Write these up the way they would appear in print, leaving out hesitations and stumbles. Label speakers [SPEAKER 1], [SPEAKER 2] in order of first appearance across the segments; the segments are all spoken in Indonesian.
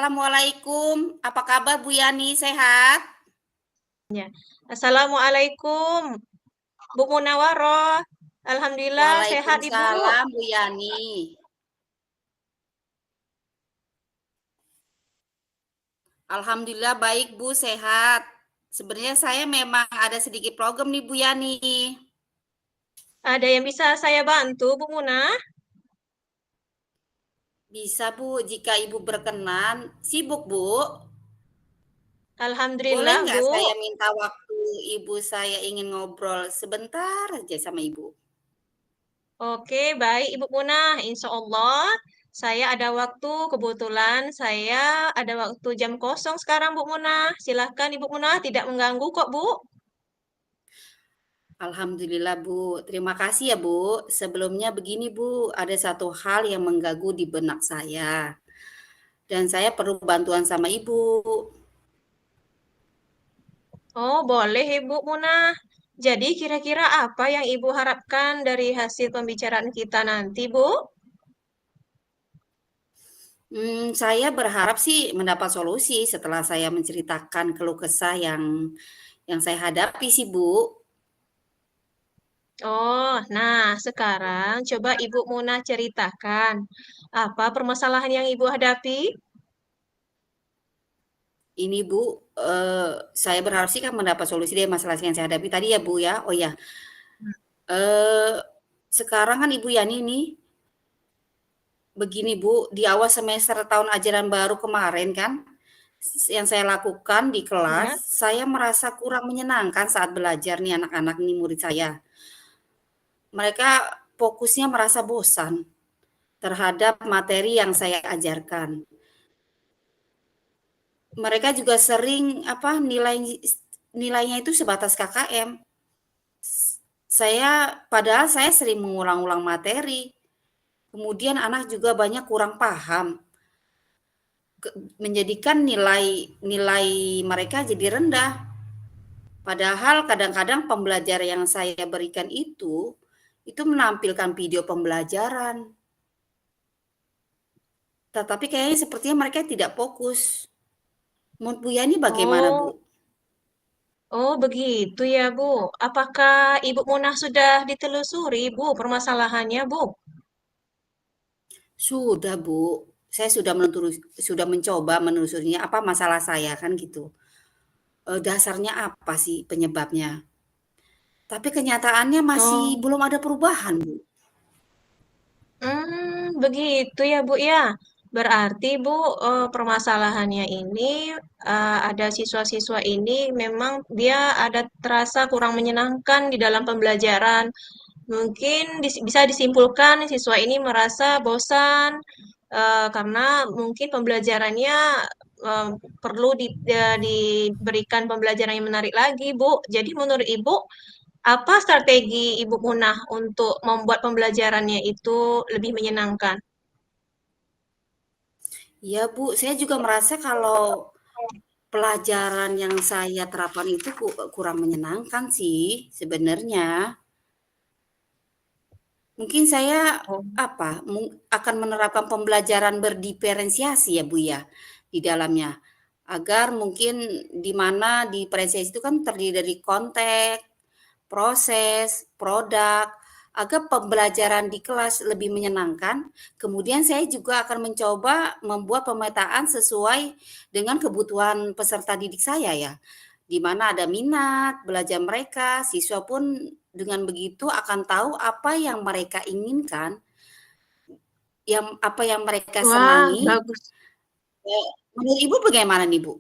[SPEAKER 1] Assalamualaikum, apa kabar Bu Yani, sehat?
[SPEAKER 2] Ya. Assalamualaikum, Bu Munawaroh. Alhamdulillah sehat Ibu.
[SPEAKER 1] Waalaikumsalam Bu Yani. Alhamdulillah baik Bu, sehat. Sebenarnya saya memang ada sedikit program nih Bu Yani.
[SPEAKER 2] Ada yang bisa saya bantu, Bu Muna?
[SPEAKER 1] Bisa Bu, jika Ibu berkenan. Sibuk Bu? Boleh
[SPEAKER 2] Alhamdulillah,
[SPEAKER 1] nggak
[SPEAKER 2] Bu.
[SPEAKER 1] saya minta waktu Ibu, saya ingin ngobrol sebentar aja sama Ibu?
[SPEAKER 2] Oke, baik Ibu Muna. Insya Allah saya ada waktu. Kebetulan saya ada waktu jam kosong sekarang, Bu Muna. Silahkan Ibu Muna, tidak mengganggu kok, Bu.
[SPEAKER 1] Alhamdulillah Bu, terima kasih ya Bu. Sebelumnya begini Bu, ada satu hal yang mengganggu di benak saya. Dan saya perlu bantuan sama Ibu.
[SPEAKER 2] Oh, boleh Ibu Muna. Jadi kira-kira apa yang Ibu harapkan dari hasil pembicaraan kita nanti, Bu?
[SPEAKER 1] Saya berharap sih mendapat solusi setelah saya menceritakan keluh kesah yang saya hadapi sih, Bu.
[SPEAKER 2] Oh, nah sekarang coba Ibu Muna ceritakan apa permasalahan yang Ibu hadapi?
[SPEAKER 1] Ini Bu, saya berharap sih kan mendapat solusi dari masalah yang saya hadapi tadi ya, Bu, ya. Oh ya, eee, sekarang kan Ibu Yani nih, begini Bu, di awal semester tahun ajaran baru kemarin kan, yang saya lakukan di kelas,
[SPEAKER 2] Ya.
[SPEAKER 1] saya merasa kurang menyenangkan saat belajar nih anak-anak nih murid saya. Mereka fokusnya merasa bosan terhadap materi yang saya ajarkan. Mereka juga sering nilainya itu sebatas KKM. Padahal saya sering mengulang-ulang materi. Kemudian anak juga banyak kurang paham, menjadikan nilai mereka jadi rendah. Padahal kadang-kadang pembelajaran yang saya berikan itu menampilkan video pembelajaran. Tetapi kayaknya sepertinya mereka tidak fokus. Menurut Bu Yani bagaimana, Bu?
[SPEAKER 2] Oh, oh begitu ya Bu. Apakah Ibu Muna sudah ditelusuri Bu permasalahannya Bu?
[SPEAKER 1] Sudah, Bu. Saya sudah mencoba menelusurinya, apa masalah saya kan gitu. Dasarnya apa sih penyebabnya? Tapi kenyataannya masih
[SPEAKER 2] Oh,
[SPEAKER 1] belum ada perubahan, Bu.
[SPEAKER 2] begitu ya Bu ya. Berarti Bu, permasalahannya ini ada siswa-siswa ini memang dia ada terasa kurang menyenangkan di dalam pembelajaran. Mungkin bisa disimpulkan siswa ini merasa bosan karena mungkin pembelajarannya eh, perlu diberikan pembelajaran yang menarik lagi, Bu. Jadi menurut Ibu, apa strategi Ibu Munah untuk membuat pembelajarannya itu lebih menyenangkan?
[SPEAKER 1] Iya, Bu, saya juga merasa kalau pelajaran yang saya terapkan itu kurang menyenangkan sih sebenarnya. Mungkin saya
[SPEAKER 2] Oh.
[SPEAKER 1] akan menerapkan pembelajaran berdiferensiasi ya Bu ya di dalamnya. Agar mungkin di mana diferensiasi itu kan terdiri dari konteks, proses, produk, agar pembelajaran di kelas lebih menyenangkan. Kemudian saya juga akan mencoba membuat pemetaan sesuai dengan kebutuhan peserta didik saya ya. Di mana ada minat belajar mereka, siswa pun dengan begitu akan tahu apa yang mereka inginkan, apa yang mereka
[SPEAKER 2] Wah,
[SPEAKER 1] senangi.
[SPEAKER 2] bagus.
[SPEAKER 1] Menurut Ibu bagaimana nih, Bu?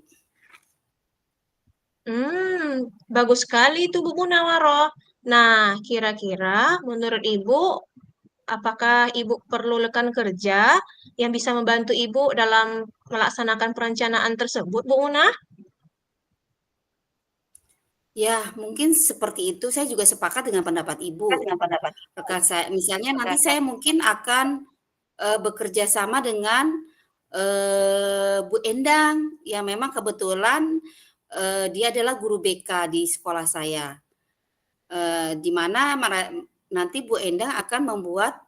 [SPEAKER 2] Bagus sekali itu Bu Munawaroh. Nah, kira-kira menurut Ibu, apakah Ibu perlu rekan kerja yang bisa membantu Ibu dalam melaksanakan perencanaan tersebut, Bu Munah?
[SPEAKER 1] Ya, mungkin seperti itu. Saya juga sepakat dengan pendapat Ibu.
[SPEAKER 2] Dengan pendapat Ibu.
[SPEAKER 1] Rekan saya misalnya nanti
[SPEAKER 2] Rekan
[SPEAKER 1] saya mungkin akan, bekerja sama dengan, Bu Endang yang memang kebetulan, dia adalah guru BK di sekolah saya. Di mana nanti Bu Endang akan membuat,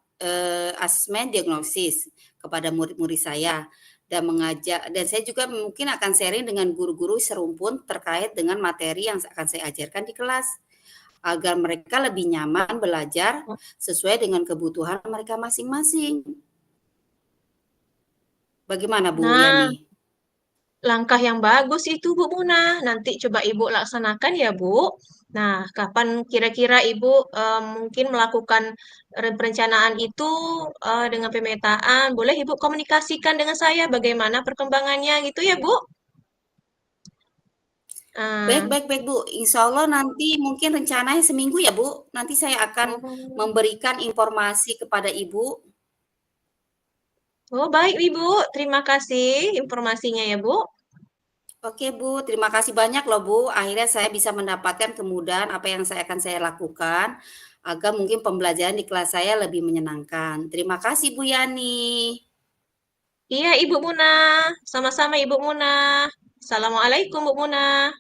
[SPEAKER 1] asesmen diagnosis kepada murid-murid saya. dan mengajak dan saya juga mungkin akan sharing dengan guru-guru serumpun terkait dengan materi yang akan saya ajarkan di kelas, agar mereka lebih nyaman belajar sesuai dengan kebutuhan mereka masing-masing. Bagaimana Bu
[SPEAKER 2] Nah,
[SPEAKER 1] Yani?
[SPEAKER 2] langkah yang bagus itu Bu Muna. Nanti coba Ibu laksanakan ya Bu. Nah, kapan kira-kira Ibu mungkin melakukan perencanaan itu dengan pemetaan? Boleh Ibu komunikasikan dengan saya bagaimana perkembangannya gitu ya Bu?
[SPEAKER 1] Baik
[SPEAKER 2] Eh,
[SPEAKER 1] baik baik Bu, insya Allah nanti mungkin rencananya seminggu ya Bu, nanti saya akan
[SPEAKER 2] oh,
[SPEAKER 1] memberikan informasi kepada Ibu.
[SPEAKER 2] oh baik Ibu, terima kasih informasinya ya Bu.
[SPEAKER 1] Oke Bu, terima kasih banyak loh Bu, akhirnya saya bisa mendapatkan kemudahan apa yang saya lakukan, agar mungkin pembelajaran di kelas saya lebih menyenangkan. Terima kasih Bu Yani.
[SPEAKER 2] Iya Ibu Muna, sama-sama Ibu Muna. Assalamualaikum Bu Muna.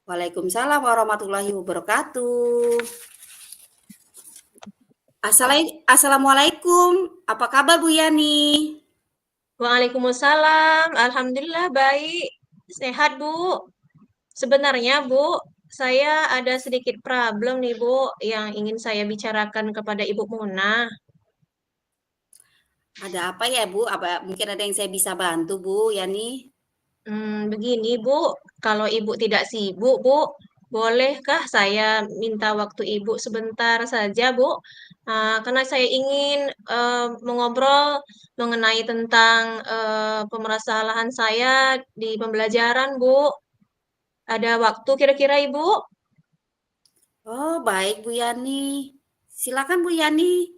[SPEAKER 1] Waalaikumsalam warahmatullahi wabarakatuh. Assalamualaikum, apa kabar Bu Yani?
[SPEAKER 2] Waalaikumsalam, alhamdulillah baik, sehat Bu. Sebenarnya Bu, saya ada sedikit problem nih Bu, yang ingin saya bicarakan kepada Ibu Muna.
[SPEAKER 1] Ada apa ya Bu? Apa mungkin ada yang saya bisa bantu Bu Yani?
[SPEAKER 2] Begini Bu, kalau Ibu tidak sibuk Bu, bolehkah saya minta waktu Ibu sebentar saja Bu? Karena saya ingin mengobrol mengenai tentang pemasalahan saya di pembelajaran Bu. Ada waktu kira-kira Ibu?
[SPEAKER 1] Oh, baik Bu Yani. Silakan Bu Yani.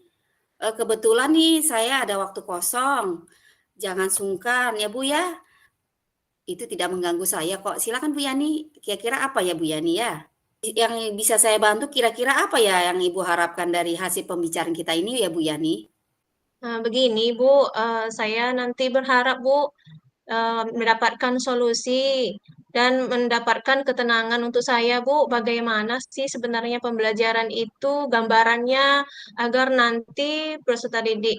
[SPEAKER 1] Kebetulan nih saya ada waktu kosong. Jangan sungkan ya Bu ya. Itu tidak mengganggu saya kok. Silakan Bu Yani. Kira-kira apa ya Bu Yani ya? Yang bisa saya bantu kira-kira apa ya yang Ibu harapkan dari hasil pembicaraan kita ini ya Bu Yani?
[SPEAKER 2] Nah, begini Bu, saya nanti berharap Bu mendapatkan solusi dan mendapatkan ketenangan untuk saya, Bu. Bagaimana sih sebenarnya pembelajaran itu, gambarannya, agar nanti peserta didik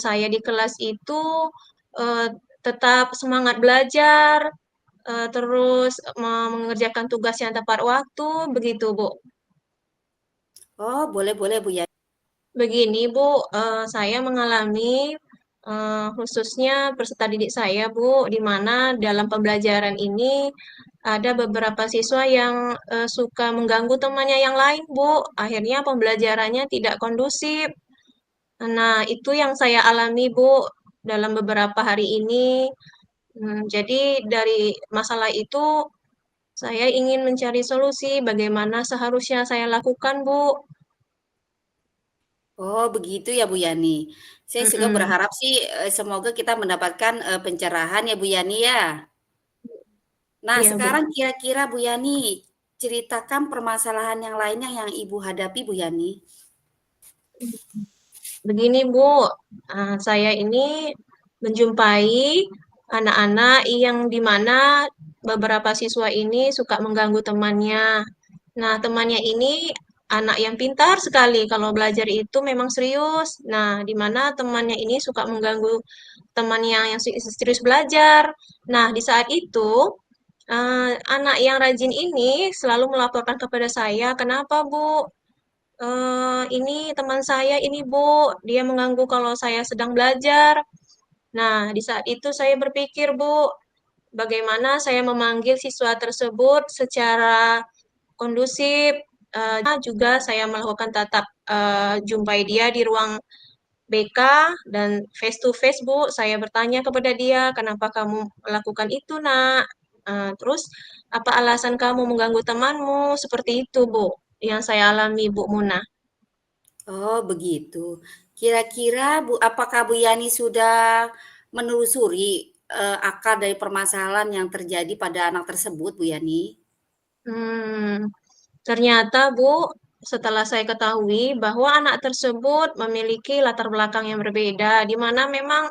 [SPEAKER 2] saya di kelas itu eh, tetap semangat belajar, terus mengerjakan tugas yang tepat waktu, begitu, Bu.
[SPEAKER 1] Oh, boleh boleh Bu Yani.
[SPEAKER 2] Begini, Bu, saya mengalami khususnya peserta didik saya, Bu, di mana dalam pembelajaran ini ada beberapa siswa yang suka mengganggu temannya yang lain, Bu. Akhirnya pembelajarannya tidak kondusif. Nah, itu yang saya alami, Bu, dalam beberapa hari ini. Jadi dari masalah itu saya ingin mencari solusi bagaimana seharusnya saya lakukan, Bu.
[SPEAKER 1] Oh, begitu ya Bu Yani. Saya juga
[SPEAKER 2] Mm-mm.
[SPEAKER 1] berharap sih semoga kita mendapatkan pencerahan ya Bu Yani ya. Nah,
[SPEAKER 2] Iya, Bu.
[SPEAKER 1] sekarang kira-kira Bu Yani, ceritakan permasalahan yang lainnya yang Ibu hadapi Bu Yani.
[SPEAKER 2] Begini Bu, saya ini menjumpai anak-anak yang di mana beberapa siswa ini suka mengganggu temannya. Nah, temannya ini anak yang pintar sekali. Kalau belajar itu memang serius. Nah, di mana temannya ini suka mengganggu temannya yang serius belajar. Nah, di saat itu anak yang rajin ini selalu melaporkan kepada saya, "Kenapa, Bu? Ini teman saya ini Bu, dia mengganggu kalau saya sedang belajar." Nah, di saat itu saya berpikir Bu, bagaimana saya memanggil siswa tersebut secara kondusif. Juga saya melakukan tatap jumpai dia di ruang BK dan face to face Bu. Saya bertanya kepada dia, kenapa kamu melakukan itu nak? Terus apa alasan kamu mengganggu temanmu? Seperti itu Bu, yang saya alami Bu Muna.
[SPEAKER 1] Oh, begitu. Kira-kira Bu, apakah Bu Yani sudah menelusuri akar dari permasalahan yang terjadi pada anak tersebut, Bu Yani?
[SPEAKER 2] Hmm, ternyata Bu, setelah saya ketahui bahwa anak tersebut memiliki latar belakang yang berbeda, di mana memang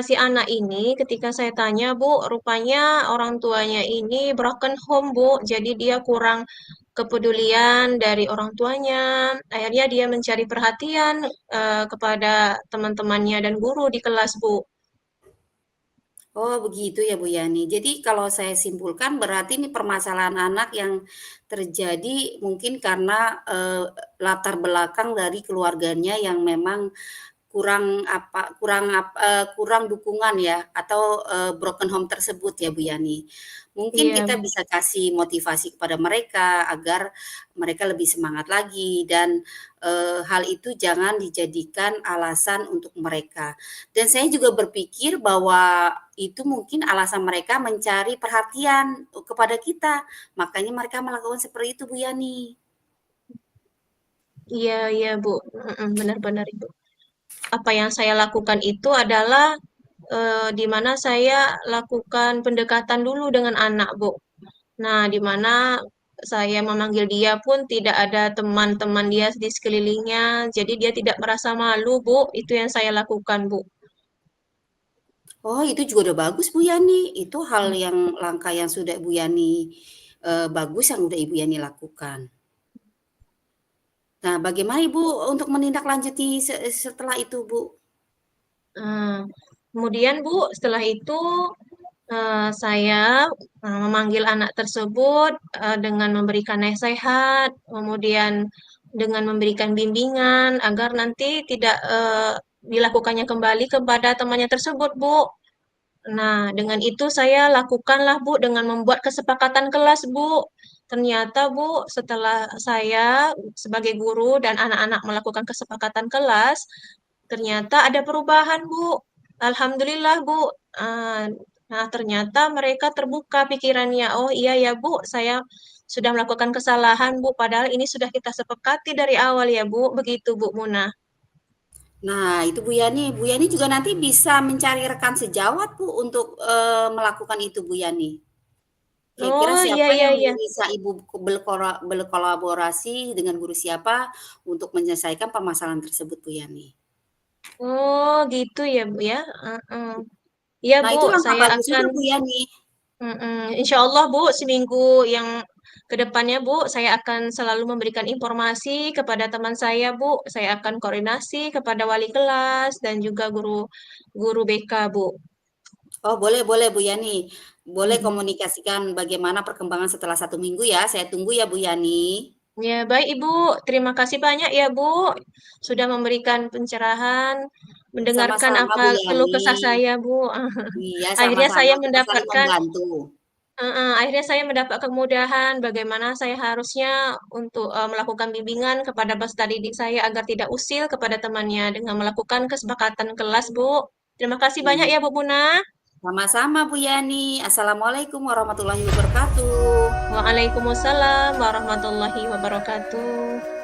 [SPEAKER 2] si anak ini ketika saya tanya Bu, rupanya orang tuanya ini broken home Bu, jadi dia kurang kepedulian dari orang tuanya. Akhirnya dia mencari perhatian kepada teman-temannya dan guru di kelas Bu.
[SPEAKER 1] Oh begitu ya Bu Yani. Jadi kalau saya simpulkan berarti ini permasalahan anak yang terjadi mungkin karena, latar belakang dari keluarganya yang memang kurang dukungan ya atau, broken home tersebut ya Bu Yani. Mungkin
[SPEAKER 2] Iya,
[SPEAKER 1] kita
[SPEAKER 2] Bu.
[SPEAKER 1] bisa kasih motivasi kepada mereka agar mereka lebih semangat lagi dan, hal itu jangan dijadikan alasan untuk mereka. Dan saya juga berpikir bahwa itu mungkin alasan mereka mencari perhatian, kepada kita, makanya mereka melakukan seperti itu Bu Yani.
[SPEAKER 2] Iya, iya, Bu. Mhm, benar benar, Ibu. Apa yang saya lakukan itu adalah, di mana saya lakukan pendekatan dulu dengan anak, Bu. Nah, di mana saya memanggil dia pun tidak ada teman-teman dia di sekelilingnya, jadi dia tidak merasa malu, Bu. Itu yang saya lakukan, Bu.
[SPEAKER 1] Oh, itu juga udah bagus Bu Yani. Itu hal yang langkah yang sudah Bu Yani, bagus yang udah Ibu Yani lakukan. Nah, bagaimana Ibu untuk menindaklanjuti setelah itu, Bu?
[SPEAKER 2] Nah, kemudian, Bu, setelah itu saya memanggil anak tersebut dengan memberikan nasihat, kemudian dengan memberikan bimbingan agar nanti tidak dilakukannya kembali kepada temannya tersebut, Bu. Nah, dengan itu saya lakukanlah, Bu, dengan membuat kesepakatan kelas, Bu. Ternyata, Bu, setelah saya sebagai guru dan anak-anak melakukan kesepakatan kelas, ternyata ada perubahan, Bu. Alhamdulillah, Bu. Ah, Nah, ternyata mereka terbuka pikirannya. Oh iya ya, Bu, saya sudah melakukan kesalahan, Bu. Padahal ini sudah kita sepakati dari awal ya, Bu. Begitu, Bu Muna.
[SPEAKER 1] Nah, itu Bu Yani juga nanti bisa mencari rekan sejawat, Bu, untuk, melakukan itu, Bu Yani. Kira-kira
[SPEAKER 2] Oh iya
[SPEAKER 1] siapa
[SPEAKER 2] iya
[SPEAKER 1] yang
[SPEAKER 2] iya.
[SPEAKER 1] bisa Ibu berkolaborasi dengan guru siapa untuk menyelesaikan permasalahan tersebut, Bu Yani?
[SPEAKER 2] Oh gitu ya, Bu ya. Heeh. Iya,
[SPEAKER 1] Nah,
[SPEAKER 2] Bu,
[SPEAKER 1] itu langkah
[SPEAKER 2] saya
[SPEAKER 1] bagus
[SPEAKER 2] akan
[SPEAKER 1] juga, Bu Yani.
[SPEAKER 2] insya Allah, Bu, seminggu yang ke depannya, Bu, saya akan selalu memberikan informasi kepada teman saya, Bu. Saya akan koordinasi kepada wali kelas dan juga guru guru BK, Bu.
[SPEAKER 1] Oh, boleh boleh, Bu Yani. Boleh
[SPEAKER 2] Mm-mm.
[SPEAKER 1] komunikasikan bagaimana perkembangan setelah 1 minggu ya, saya tunggu ya, Bu Yani.
[SPEAKER 2] Ya, baik, Ibu. Terima kasih banyak ya, Bu, sudah memberikan pencerahan, mendengarkan
[SPEAKER 1] Sama-sama,
[SPEAKER 2] apa
[SPEAKER 1] Bu
[SPEAKER 2] keluh
[SPEAKER 1] Yani.
[SPEAKER 2] kesah saya, Bu.
[SPEAKER 1] Iya,
[SPEAKER 2] Akhirnya
[SPEAKER 1] sama-sama,
[SPEAKER 2] saya
[SPEAKER 1] kita saling
[SPEAKER 2] mendapatkan
[SPEAKER 1] membantu.
[SPEAKER 2] Akhirnya saya mendapat kemudahan bagaimana saya harusnya untuk melakukan bimbingan kepada peserta didik saya agar tidak usil kepada temannya dengan melakukan kesepakatan kelas, Bu. Terima kasih banyak
[SPEAKER 1] Iya.
[SPEAKER 2] ya, Bu Muna.
[SPEAKER 1] Sama-sama, Bu Yani. Assalamualaikum warahmatullahi wabarakatuh.
[SPEAKER 2] Waalaikumsalam warahmatullahi wabarakatuh.